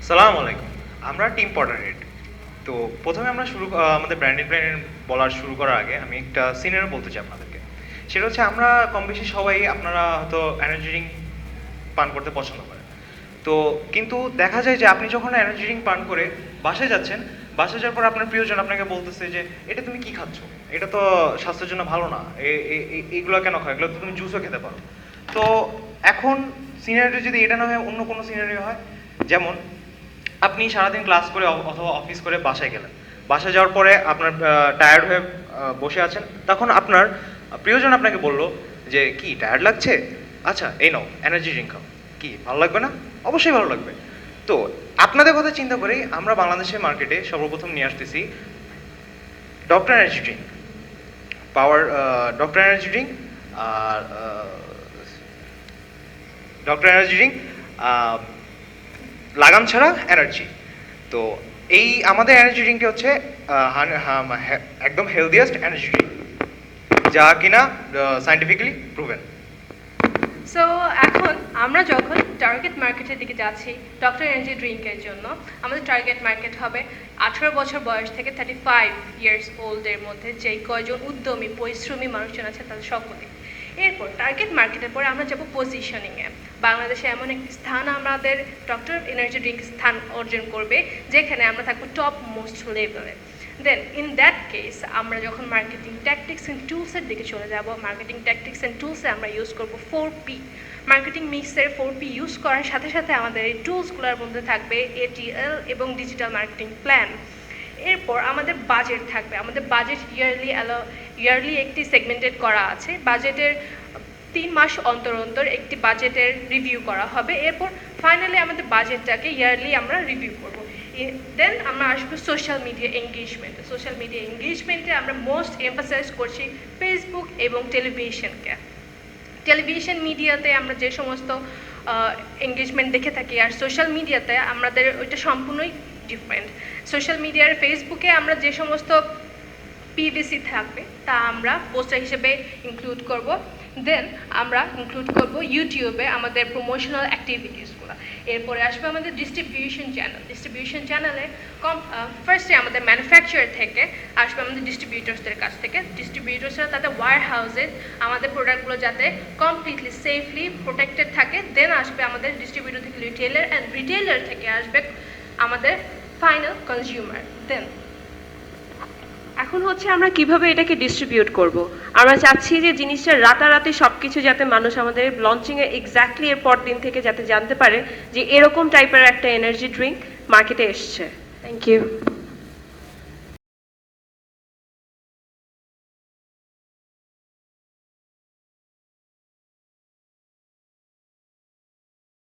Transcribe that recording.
সালাম আলাইকুম। আমরা টিম পটার হেড। তো প্রথমে আমরা আমাদের ব্র্যান্ডিং প্ল্যান বলার শুরু করার আগে আমি একটা সিনারিও বলতে চাই আপনাদেরকে। সেটা হচ্ছে আমরা কম বেশি সবাই আপনারা হয়তো এনার্জি ড্রিংক পান করতে পছন্দ করেন। তো কিন্তু দেখা যায় যে আপনি যখন এনার্জি ড্রিংক পান করে বাসায় যাচ্ছেন, বাসায় যাওয়ার পর আপনার প্রিয়জন আপনাকে বলতেছে যে এটা তুমি কি খাচ্ছ? এটা তো স্বাস্থ্যের জন্য ভালো না। এইগুলো কেন খাও? এগুলো তো তুমি জুসও খেতে পারো। তো এখন সিনারিও যদি এটা না হয় অন্য কোনো সিনারিও হয়, যেমন আপনি সারাদিন ক্লাস করে অথবা অফিস করে বাসায় গেলেন, বাসায় যাওয়ার পরে আপনার টায়ার্ড হয়ে বসে আছেন, তখন আপনার প্রিয়জন আপনাকে বললো যে কি টায়ার্ড লাগছে, আচ্ছা এই নাও এনার্জি ড্রিঙ্ক খাও। কি ভালো লাগবে না? অবশ্যই ভালো লাগবে। তো আপনাদের কথা চিন্তা করেই আমরা বাংলাদেশের মার্কেটে সর্বপ্রথম নিয়ে আসতেছি ডক্টর এনার্জি ড্রিঙ্ক, পাওয়ার ডক্টর এনার্জি ড্রিঙ্ক। আর ডক্টর এনার্জি ড্রিঙ্ক লাগাম ছাড়া এনার্জি। তো এই আমাদের এনার্জি ড্রিঙ্কটি হচ্ছে একদম হেলদিয়েস্ট এনার্জি ড্রিঙ্ক, যা কিনা সায়েন্টিফিক্যালি প্রুভেন। সো এখন আমরা যখন টার্গেট মার্কেটের দিকে যাচ্ছি ডক্টর এনার্জি ড্রিঙ্কের জন্য, আমাদের টার্গেট মার্কেট হবে 18 বছর বয়স থেকে 35 ইয়ার্স ওল্ডের মধ্যে যেই কয়জন উদ্যমী পরিশ্রমী মানুষজন আছে তাদের সকলে। এরপর টার্গেট মার্কেটের পরে আমরা যাব পজিশনিংয়ে। বাংলাদেশে এমন একটি স্থান আমাদের ডক্টর এনার্জি ড্রিঙ্ক স্থান অর্জন করবে যেখানে আমরা থাকবো টপ মোস্ট লেভেলে। দেন ইন দ্যাট কেস আমরা যখন মার্কেটিং ট্যাকটিক্স অ্যান্ড টুলসের দিকে চলে যাব, মার্কেটিং ট্যাকটিক্স অ্যান্ড টুলসে আমরা ইউজ করবো 4P। মার্কেটিং মিক্সের 4P ইউজ করার সাথে সাথে আমাদের এই টুলসগুলোর মধ্যে থাকবে ATL এবং ডিজিটাল মার্কেটিং প্ল্যান। এরপর আমাদের বাজেট থাকবে, আমাদের বাজেট ইয়ারলি একটি সেগমেন্টেড করা আছে। বাজেটের 3 মাস অন্তর অন্তর একটি বাজেটের রিভিউ করা হবে। এরপর ফাইনালি আমাদের বাজেটটাকে ইয়ারলি আমরা রিভিউ করব। দেন আমরা আসবো সোশ্যাল মিডিয়া এঙ্গেজমেন্টে। সোশ্যাল মিডিয়া এঙ্গেজমেন্টে আমরা মোস্ট এমফাসাইজ করছি ফেসবুক এবং টেলিভিশনকে। টেলিভিশন মিডিয়াতে আমরা যে সমস্ত এঙ্গেজমেন্ট দেখে থাকি, আর সোশ্যাল মিডিয়াতে আমাদের ওইটা সম্পূর্ণই ডিফারেন্ট। সোশ্যাল মিডিয়ার ফেসবুকে আমরা যে সমস্ত পিভিসি থাকবে তা আমরা পোস্টার হিসেবে ইনক্লুড করব। দেন আমরা ইনক্লুড করব ইউটিউবে আমাদের প্রমোশনাল অ্যাক্টিভিটিসগুলো। এরপরে আসবে আমাদের ডিস্ট্রিবিউশন চ্যানেল। ডিস্ট্রিবিউশন চ্যানেলে ফার্স্টে আমাদের ম্যানুফ্যাকচারার থেকে আসবে আমাদের ডিস্ট্রিবিউটার্সদের কাছ থেকে। ডিস্ট্রিবিউটার্সরা তাদের ওয়্যার হাউসে আমাদের প্রোডাক্টগুলো যাতে কমপ্লিটলি সেফলি প্রোটেক্টেড থাকে। দেন আসবে আমাদের ডিস্ট্রিবিউটর থেকে রিটেলার, অ্যান্ড রিটেলার থেকে আসবে আমাদের ফাইনাল কনজিউমার। দেন এখন হচ্ছে আমরা কিভাবে এটাকে ডিস্ট্রিবিউট করব। আমরা চাচ্ছি যে জিনিসটা রাতারাতি সব কিছু যাতে মানুষ আমাদের লঞ্চিংয়ে এক্স্যাক্টলি এর পর দিন থেকে যাতে জানতে পারে যে এরকম টাইপের একটা এনার্জি ড্রিঙ্ক মার্কেটে এসছে। Thank you.